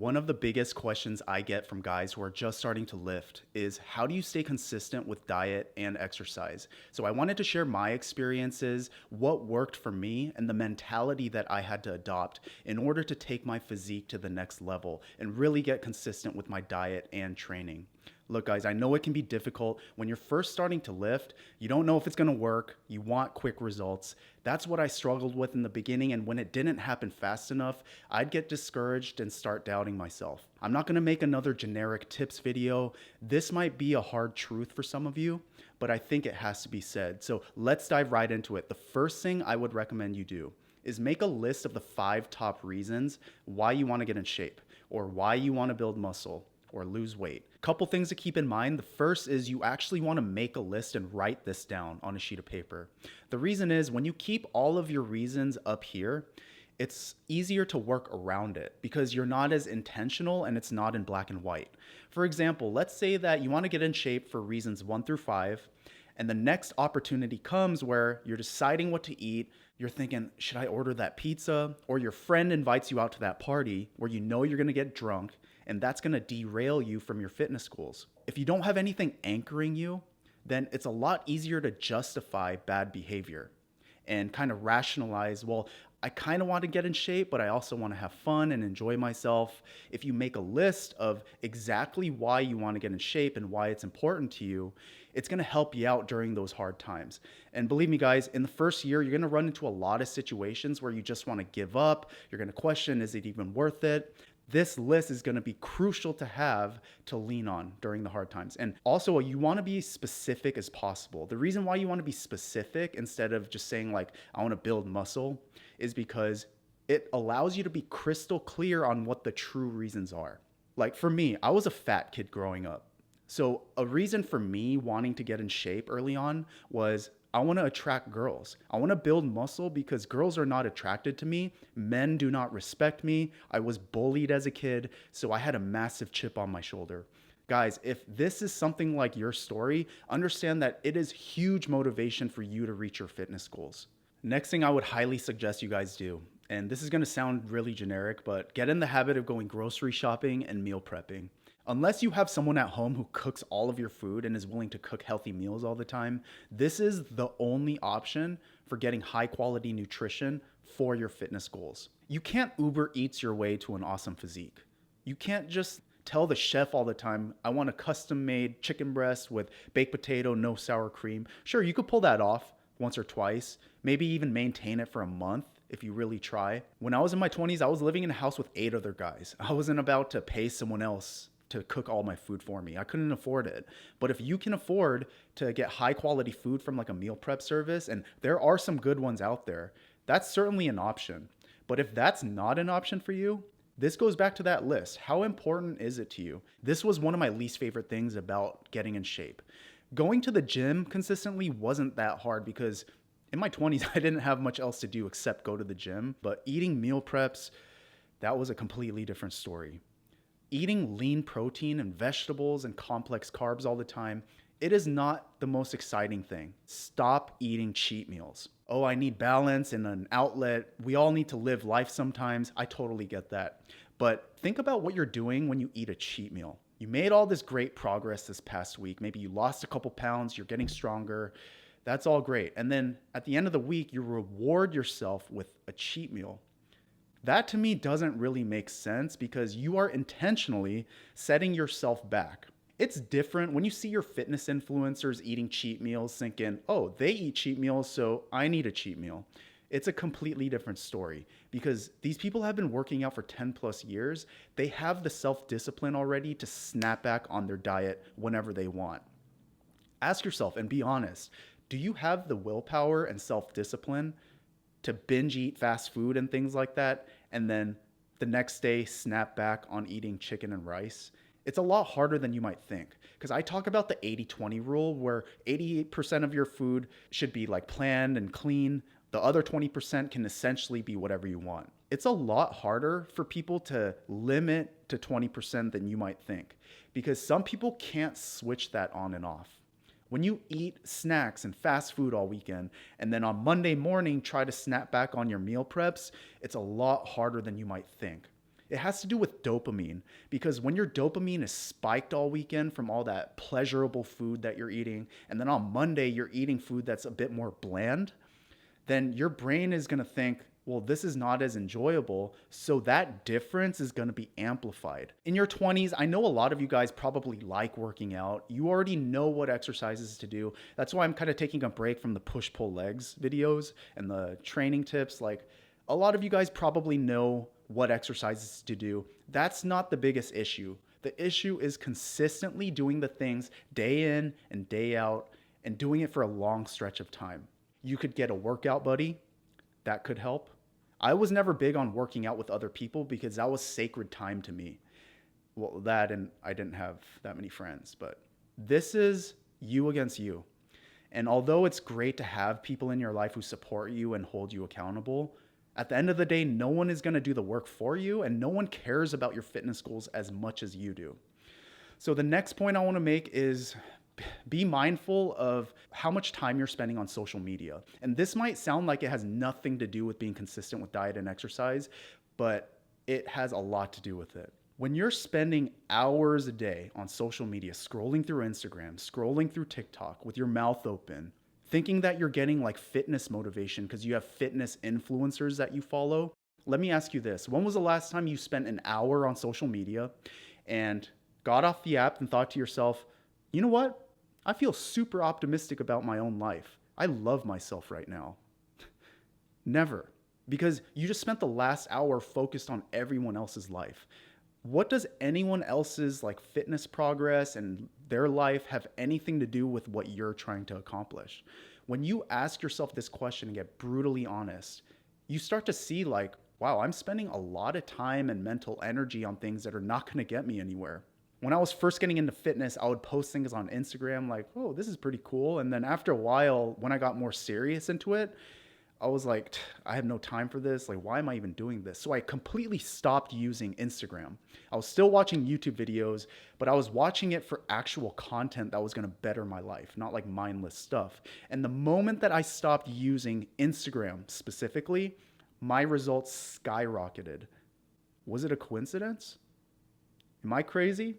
One of the biggest questions I get from guys who are just starting to lift is how do you stay consistent with diet and exercise? So I wanted to share my experiences, what worked for me, and the mentality that I had to adopt in order to take my physique to the next level and really get consistent with my diet and training. Look, guys, I know it can be difficult when you're first starting to lift. You don't know if it's gonna work. You want quick results. That's what I struggled with in the beginning. And when it didn't happen fast enough, I'd get discouraged and start doubting myself. I'm not gonna make another generic tips video. This might be a hard truth for some of you, but I think it has to be said. So let's dive right into it. The first thing I would recommend you do is make a list of the 5 top reasons why you wanna get in shape or why you wanna build muscle or lose weight. Couple things to keep in mind. The first is you actually want to make a list and write this down on a sheet of paper. The reason is when you keep all of your reasons up here, it's easier to work around it because you're not as intentional and it's not in black and white. For example, let's say that you want to get in shape for reasons 1 through 5, and the next opportunity comes where you're deciding what to eat. You're thinking, should I order that pizza? Or your friend invites you out to that party where you know you're gonna get drunk, and that's gonna derail you from your fitness goals. If you don't have anything anchoring you, then it's a lot easier to justify bad behavior and kind of rationalize, well, I kind of want to get in shape, but I also want to have fun and enjoy myself. If you make a list of exactly why you want to get in shape and why it's important to you, it's going to help you out during those hard times. And believe me, guys, in the first year, you're going to run into a lot of situations where you just want to give up. You're going to question, is it even worth it? This list is going to be crucial to have to lean on during the hard times. And also, you want to be specific as possible. The reason why you want to be specific instead of just saying, like, I want to build muscle is because it allows you to be crystal clear on what the true reasons are. Like for me, I was a fat kid growing up. So, a reason for me wanting to get in shape early on was I want to attract girls. I want to build muscle because girls are not attracted to me. Men do not respect me. I was bullied as a kid, so I had a massive chip on my shoulder. Guys, if this is something like your story, understand that it is huge motivation for you to reach your fitness goals. Next thing I would highly suggest you guys do, and this is going to sound really generic, but get in the habit of going grocery shopping and meal prepping. Unless you have someone at home who cooks all of your food and is willing to cook healthy meals all the time, this is the only option for getting high quality nutrition for your fitness goals. You can't Uber Eats your way to an awesome physique. You can't just tell the chef all the time, I want a custom made chicken breast with baked potato, no sour cream. Sure, you could pull that off once or twice, maybe even maintain it for a month if you really try. When I was in my 20s, I was living in a house with 8 other guys. I wasn't about to pay someone else to cook all my food for me. I couldn't afford it. But if you can afford to get high quality food from like a meal prep service, and there are some good ones out there, that's certainly an option. But if that's not an option for you, this goes back to that list. How important is it to you? This was one of my least favorite things about getting in shape. Going to the gym consistently wasn't that hard because in my 20s, I didn't have much else to do except go to the gym. But eating meal preps, that was a completely different story. Eating lean protein and vegetables and complex carbs all the time, it is not the most exciting thing. Stop eating cheat meals. Oh, I need balance and an outlet. We all need to live life sometimes. I totally get that. But think about what you're doing when you eat a cheat meal. You made all this great progress this past week. Maybe you lost a couple pounds, you're getting stronger. That's all great. And then at the end of the week, you reward yourself with a cheat meal. That to me doesn't really make sense because you are intentionally setting yourself back. It's different when you see your fitness influencers eating cheat meals, thinking, oh, they eat cheat meals, so I need a cheat meal. It's a completely different story because these people have been working out for 10 plus years. They have the self-discipline already to snap back on their diet whenever they want. Ask yourself and be honest, do you have the willpower and self-discipline to binge eat fast food and things like that, and then the next day snap back on eating chicken and rice? It's a lot harder than you might think because I talk about the 80-20 rule where 88% of your food should be like planned and clean. The other 20% can essentially be whatever you want. It's a lot harder for people to limit to 20% than you might think because some people can't switch that on and off. When you eat snacks and fast food all weekend, and then on Monday morning try to snap back on your meal preps, it's a lot harder than you might think. It has to do with dopamine, because when your dopamine is spiked all weekend from all that pleasurable food that you're eating, and then on Monday you're eating food that's a bit more bland, then your brain is going to think, well, this is not as enjoyable. So that difference is going to be amplified. In your 20s, I know a lot of you guys probably like working out. You already know what exercises to do. That's why I'm kind of taking a break from the push pull legs videos and the training tips. Like, a lot of you guys probably know what exercises to do. That's not the biggest issue. The issue is consistently doing the things day in and day out and doing it for a long stretch of time. You could get a workout buddy. That could help. I was never big on working out with other people because that was sacred time to me. Well, that, and I didn't have that many friends, but this is you against you. And although it's great to have people in your life who support you and hold you accountable, at the end of the day, no one is going to do the work for you, and no one cares about your fitness goals as much as you do. So the next point I want to make is be mindful of how much time you're spending on social media. And this might sound like it has nothing to do with being consistent with diet and exercise, but it has a lot to do with it. When you're spending hours a day on social media, scrolling through Instagram, scrolling through TikTok with your mouth open, thinking that you're getting like fitness motivation because you have fitness influencers that you follow, let me ask you this. When was the last time you spent an hour on social media and got off the app and thought to yourself, you know what? I feel super optimistic about my own life. I love myself right now. Never. Because you just spent the last hour focused on everyone else's life. What does anyone else's like fitness progress and their life have anything to do with what you're trying to accomplish? When you ask yourself this question and get brutally honest, you start to see like, wow, I'm spending a lot of time and mental energy on things that are not going to get me anywhere. When I was first getting into fitness, I would post things on Instagram like, oh, this is pretty cool. And then after a while, when I got more serious into it, I was like, I have no time for this. Like, why am I even doing this? So I completely stopped using Instagram. I was still watching YouTube videos, but I was watching it for actual content that was going to better my life, not like mindless stuff. And the moment that I stopped using Instagram specifically, my results skyrocketed. Was it a coincidence? Am I crazy?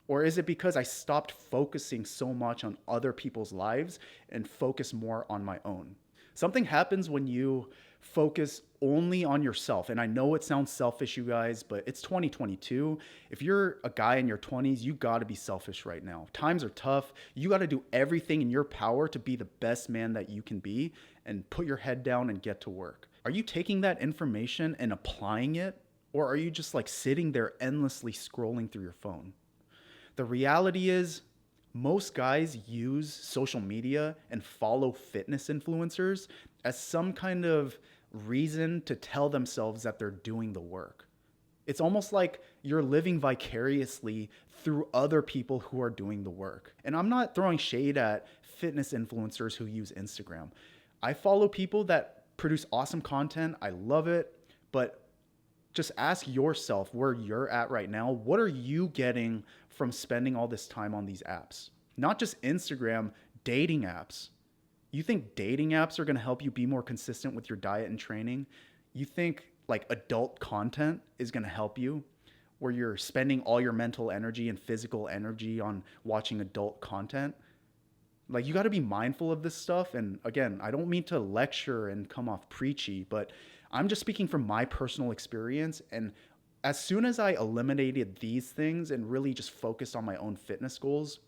Or is it because I stopped focusing so much on other people's lives and focus more on my own? Something happens when you focus only on yourself. And I know it sounds selfish, you guys, but it's 2022. If you're a guy in your 20s, you got to be selfish right now. Times are tough. You got to do everything in your power to be the best man that you can be and put your head down and get to work. Are you taking that information and applying it? Or are you just like sitting there endlessly scrolling through your phone? The reality is, most guys use social media and follow fitness influencers as some kind of reason to tell themselves that they're doing the work. It's almost like you're living vicariously through other people who are doing the work. And I'm not throwing shade at fitness influencers who use Instagram. I follow people that produce awesome content. I love it. But just ask yourself where you're at right now. What are you getting from spending all this time on these apps? Not just Instagram, dating apps. You think dating apps are going to help you be more consistent with your diet and training? You think like adult content is going to help you, where you're spending all your mental energy and physical energy on watching adult content? Like, you got to be mindful of this stuff. And again, I don't mean to lecture and come off preachy, but I'm just speaking from my personal experience. And as soon as I eliminated these things and really just focused on my own fitness goals,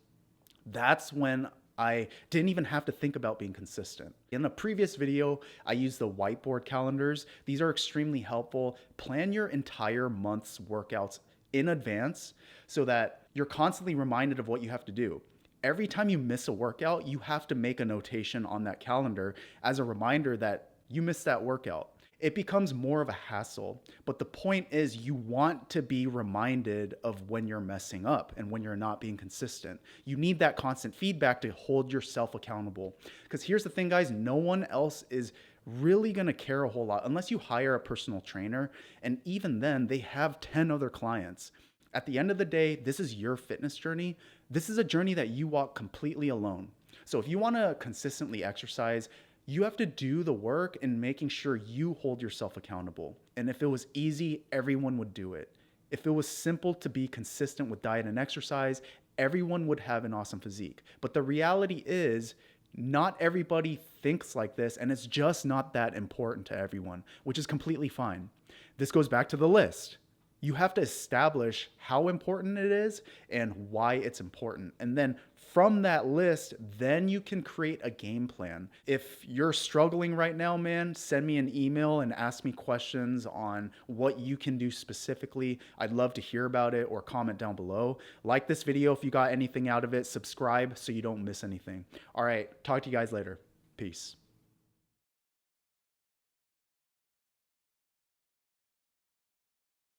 that's when I didn't even have to think about being consistent. In a previous video, I used the whiteboard calendars. These are extremely helpful. Plan your entire month's workouts in advance so that you're constantly reminded of what you have to do. Every time you miss a workout, you have to make a notation on that calendar as a reminder that you missed that workout. It becomes more of a hassle, but the point is you want to be reminded of when you're messing up and when you're not being consistent. You need that constant feedback to hold yourself accountable. Because here's the thing, guys, no one else is really going to care a whole lot unless you hire a personal trainer. And even then, they have 10 other clients. At the end of the day, this is your fitness journey. This is a journey that you walk completely alone. So if you want to consistently exercise, you have to do the work in making sure you hold yourself accountable. And if it was easy, everyone would do it. If it was simple to be consistent with diet and exercise, everyone would have an awesome physique. But the reality is, not everybody thinks like this, and it's just not that important to everyone, which is completely fine. This goes back to the list. You have to establish how important it is and why it's important. And then from that list, then you can create a game plan. If you're struggling right now, man, send me an email and ask me questions on what you can do specifically. I'd love to hear about it, or comment down below. Like this video if you got anything out of it. Subscribe so you don't miss anything. All right, talk to you guys later. Peace.